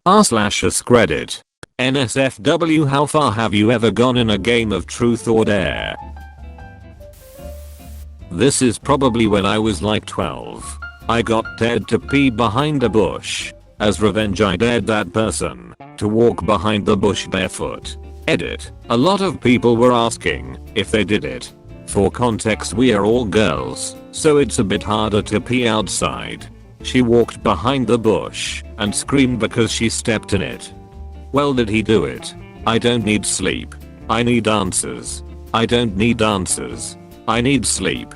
r/AskReddit. NSFW, how far have you ever gone in a game of truth or dare? This is probably when I was like 12. I got dared to pee behind a bush. As revenge, I dared that person to walk behind the bush barefoot. Edit. A lot of people were asking if they did it. For context, we are all girls, so it's a bit harder to pee outside. She walked behind the bush and screamed because she stepped in it. Well, did he do it? I don't need sleep. I need answers. I don't need answers. I need sleep.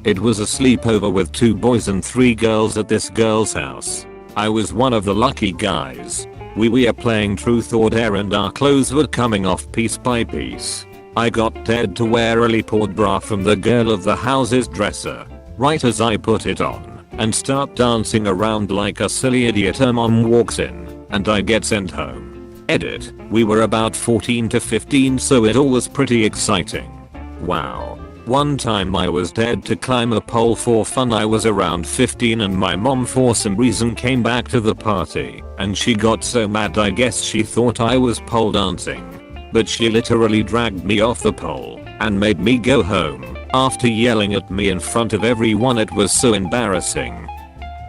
It was a sleepover with 2 boys and 3 girls at this girl's house. I was one of the lucky guys. We were playing truth or dare and our clothes were coming off piece by piece. I got dared to wear a leopard bra from the girl of the house's dresser. Right as I put it on and start dancing around like a silly idiot, her mom walks in and I get sent home. Edit. We were about 14 to 15, so it all was pretty exciting. Wow. One time I was dared to climb a pole for fun. I was around 15 and my mom for some reason came back to the party and she got so mad, I guess she thought I was pole dancing. But she literally dragged me off the pole and made me go home after yelling at me in front of everyone. It was so embarrassing.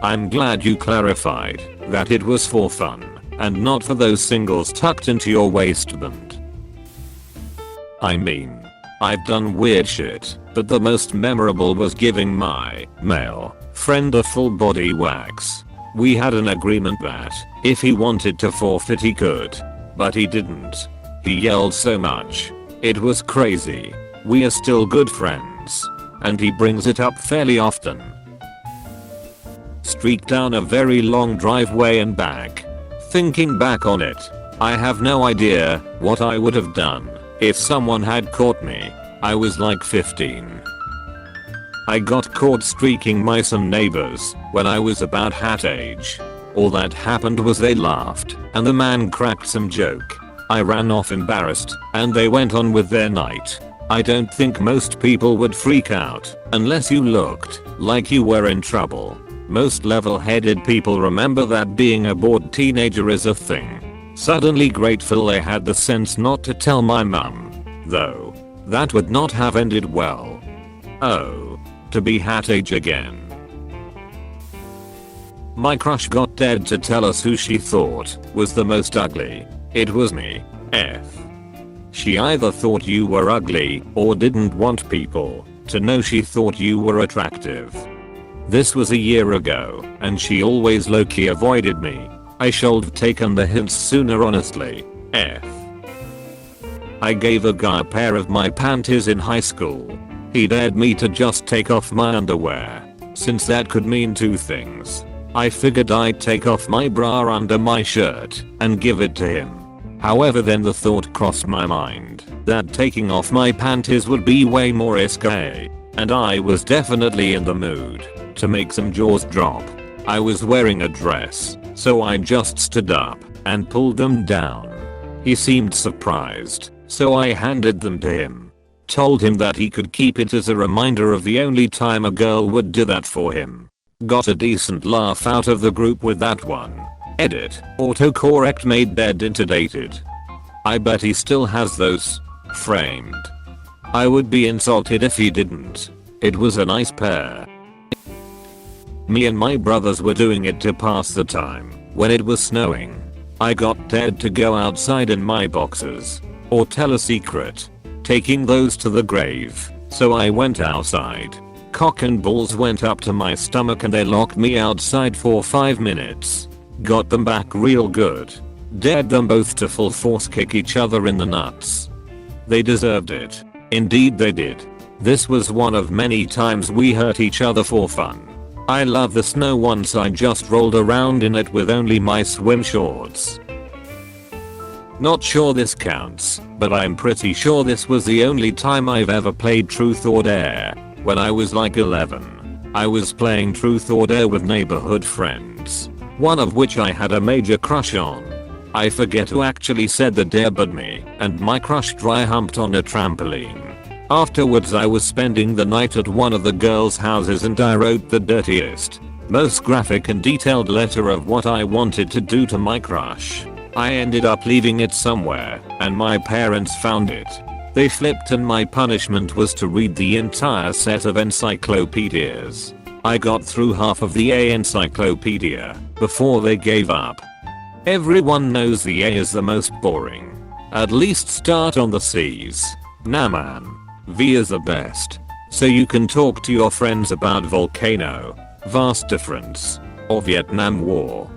I'm glad you clarified that it was for fun and not for those singles tucked into your waistband. I mean, I've done weird shit, but the most memorable was giving my male friend a full body wax. We had an agreement that if he wanted to forfeit he could, but he didn't. He yelled so much. It was crazy. We are still good friends, and he brings it up fairly often. Streaked down a very long driveway and back. Thinking back on it, I have no idea what I would have done if someone had caught me. I was like 15. I got caught streaking my some neighbors when I was about hat age. All that happened was they laughed and the man cracked some joke. I ran off embarrassed and they went on with their night. I don't think most people would freak out unless you looked like you were in trouble. Most level-headed people remember that being a bored teenager is a thing. Suddenly grateful they had the sense not to tell my mum, though. That would not have ended well. Oh, to be hat age again. My crush got dared to tell us who she thought was the most ugly. It was me. She either thought you were ugly or didn't want people to know she thought you were attractive. This was a year ago and she always low-key avoided me. I should have taken the hints sooner, honestly. I gave a guy a pair of my panties in high school. He dared me to just take off my underwear. Since that could mean 2 things, I figured I'd take off my bra under my shirt and give it to him. However, then the thought crossed my mind that taking off my panties would be way more risque, and I was definitely in the mood to make some jaws drop. I was wearing a dress, so I just stood up and pulled them down. He seemed surprised, so I handed them to him. Told him that he could keep it as a reminder of the only time a girl would do that for him. Got a decent laugh out of the group with that one. Edit. Autocorrect made dead into dated. I bet he still has those framed. I would be insulted if he didn't. It was a nice pair. Me and my brothers were doing it to pass the time when it was snowing. I got dared to go outside in my boxers or tell a secret, taking those to the grave. So I went outside. Cock and balls went up to my stomach and they locked me outside for 5 minutes. Got them back real good. Dared them both to full force kick each other in the nuts. They deserved it. Indeed they did. This was one of many times we hurt each other for fun. I love the snow. Once I just rolled around in it with only my swim shorts. Not sure this counts, but I'm pretty sure this was the only time I've ever played truth or dare. When I was like 11, I was playing truth or dare with neighborhood friends, one of which I had a major crush on. I forget who actually said the dare but me and my crush dry humped on a trampoline. Afterwards I was spending the night at one of the girls' houses and I wrote the dirtiest most graphic and detailed letter of what I wanted to do to my crush. I ended up leaving it somewhere, and my parents found it. They flipped, and my punishment was to read the entire set of encyclopedias. I got through half of the A encyclopedia before they gave up. Everyone knows the A is the most boring. At least start on the C's. Nah man. V is the best. So you can talk to your friends about volcano, vast difference, or Vietnam War.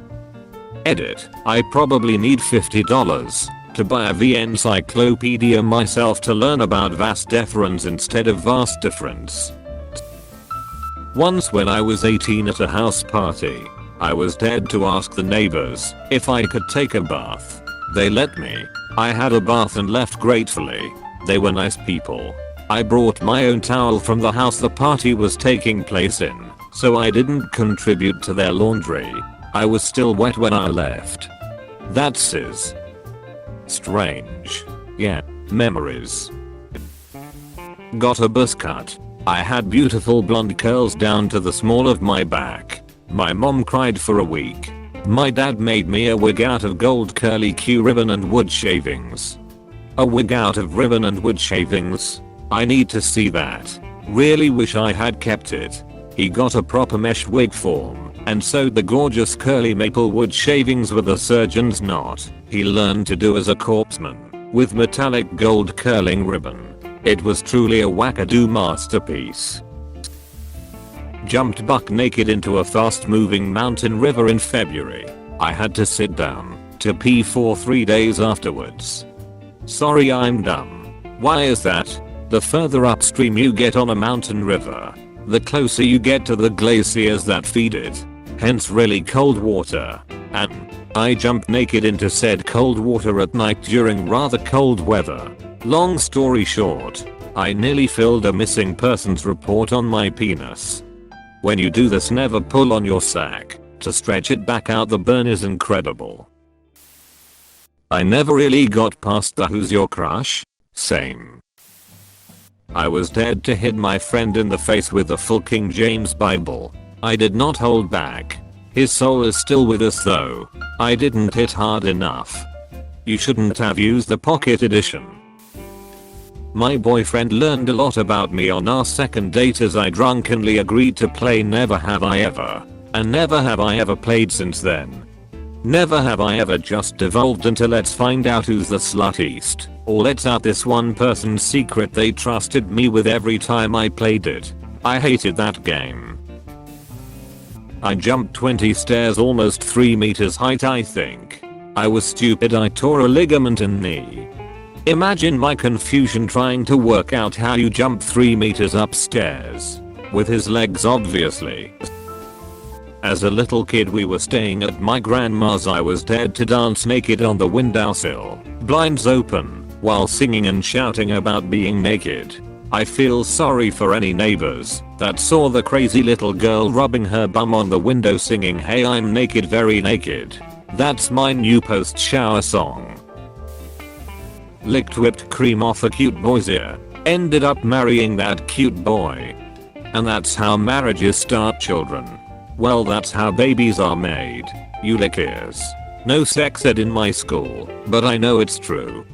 Edit. I probably need $50 to buy a V encyclopedia myself to learn about vast difference instead of vast difference. Once when I was 18 at a house party, I was dared to ask the neighbors if I could take a bath. They let me. I had a bath and left gratefully. They were nice people. I brought my own towel from the house the party was taking place in, so I didn't contribute to their laundry. I was still wet when I left. That's strange. Yeah, memories. Got a buzz cut. I had beautiful blonde curls down to the small of my back. My mom cried for a week. My dad made me a wig out of gold curly Q ribbon and wood shavings. A wig out of ribbon and wood shavings? I need to see that. Really wish I had kept it. He got a proper mesh wig form and sewed the gorgeous curly maple wood shavings with a surgeon's knot he learned to do as a corpseman with metallic gold curling ribbon. It was truly a wackadoo masterpiece. Jumped buck naked into a fast moving mountain river in February. I had to sit down to pee for 3 days afterwards. Sorry, I'm dumb. Why is that? The further upstream you get on a mountain river, the closer you get to the glaciers that feed it. Hence really cold water. And I jumped naked into said cold water at night during rather cold weather. Long story short, I nearly filled a missing persons report on my penis. When you do this, never pull on your sack to stretch it back out. The burn is incredible. I never really got past the who's your crush? Same. I was dared to hit my friend in the face with the full King James Bible. I did not hold back. His soul is still with us though. I didn't hit hard enough. You shouldn't have used the pocket edition. My boyfriend learned a lot about me on our second date as I drunkenly agreed to play Never Have I Ever. And never have I ever played since then. Never have I ever just devolved into let's find out who's the sluttiest, or let's out this one person's secret they trusted me with every time I played it. I hated that game. I jumped 20 stairs almost 3 meters height I think. I was stupid, I tore a ligament in knee. Imagine my confusion trying to work out how you jump 3 meters upstairs. With his legs obviously. As a little kid we were staying at my grandma's. I was dared to dance naked on the windowsill, blinds open, while singing and shouting about being naked. I feel sorry for any neighbors that saw the crazy little girl rubbing her bum on the window singing "Hey I'm naked, very naked." That's my new post-shower song. Licked whipped cream off a cute boy's ear. Ended up marrying that cute boy. And that's how marriages start, children. Well, that's how babies are made. You lick ears. No sex ed in my school, but I know it's true.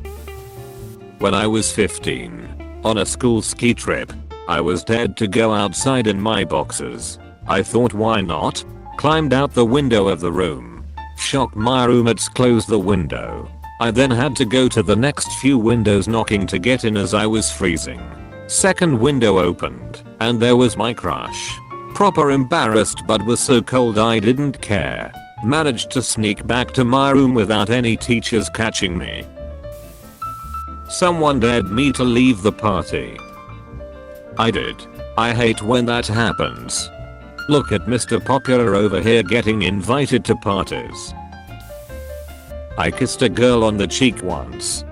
When I was 15, on a school ski trip, I was dared to go outside in my boxers. I thought why not? Climbed out the window of the room. Shocked my roommates closed the window. I then had to go to the next few windows knocking to get in as I was freezing. Second window opened, and there was my crush. Proper embarrassed but was so cold I didn't care. Managed to sneak back to my room without any teachers catching me. Someone dared me to leave the party. I did. I hate when that happens. Look at Mr. Popular over here getting invited to parties. I kissed a girl on the cheek once.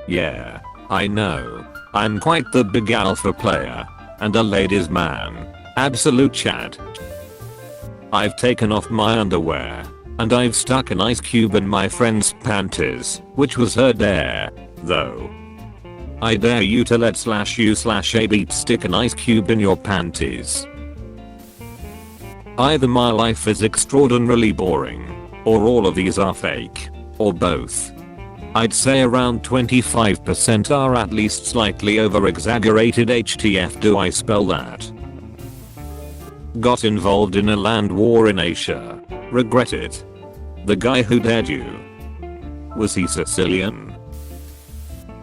Yeah, I know. I'm quite the big alpha player. And a ladies man. Absolute Chad. I've taken off my underwear. And I've stuck an ice cube in my friend's panties, which was her dare, though. I dare you to let/you/a beat stick an ice cube in your panties. Either my life is extraordinarily boring, or all of these are fake, or both. I'd say around 25% are at least slightly over-exaggerated. HTF do I spell that? Got involved in a land war in Asia. Regret it. The guy who dared you. Was he Sicilian?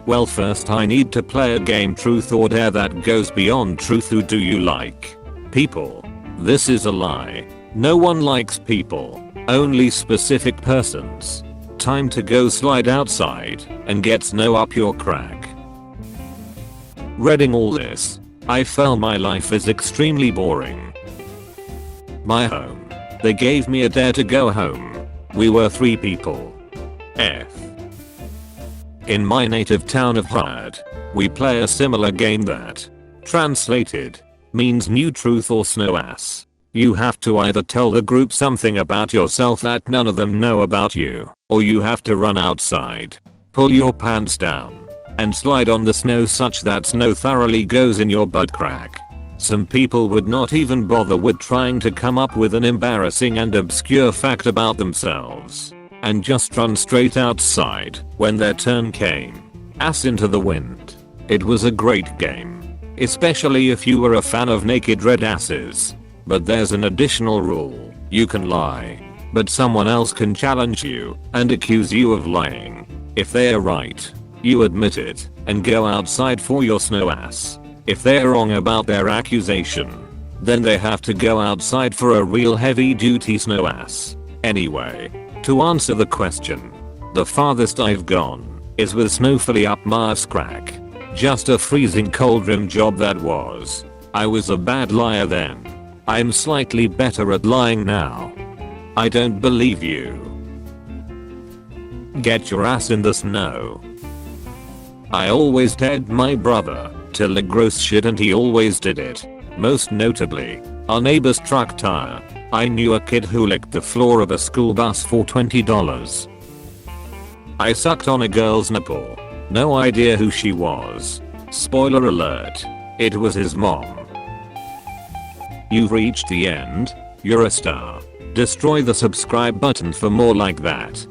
Well, first I need to play a game truth or dare that goes beyond truth. Who do you like? People. This is a lie. No one likes people. Only specific persons. Time to go slide outside and get snow up your crack. Reading all this, I felt my life is extremely boring. My home. They gave me a dare to go home. We were 3 people. In my native town of Hyde, we play a similar game that, translated, means new truth or snow ass. You have to either tell the group something about yourself that none of them know about you, or you have to run outside, pull your pants down, and slide on the snow such that snow thoroughly goes in your butt crack. Some people would not even bother with trying to come up with an embarrassing and obscure fact about themselves, and just run straight outside when their turn came. Ass into the wind. It was a great game, especially if you were a fan of naked red asses. But there's an additional rule. You can lie, but someone else can challenge you and accuse you of lying. If they are right, you admit it and go outside for your snow ass. If they're wrong about their accusation, then they have to go outside for a real heavy duty snow ass. Anyway, to answer the question, the farthest I've gone is with snow fully up my ass crack. Just a freezing cold rim job that was. I was a bad liar then. I'm slightly better at lying now. I don't believe you. Get your ass in the snow. I always dared my brother to lick gross shit and he always did it. Most notably, our neighbor's truck tire. I knew a kid who licked the floor of a school bus for $20. I sucked on a girl's nipple. No idea who she was. Spoiler alert. It was his mom. You've reached the end. You're a star. Destroy the subscribe button for more like that.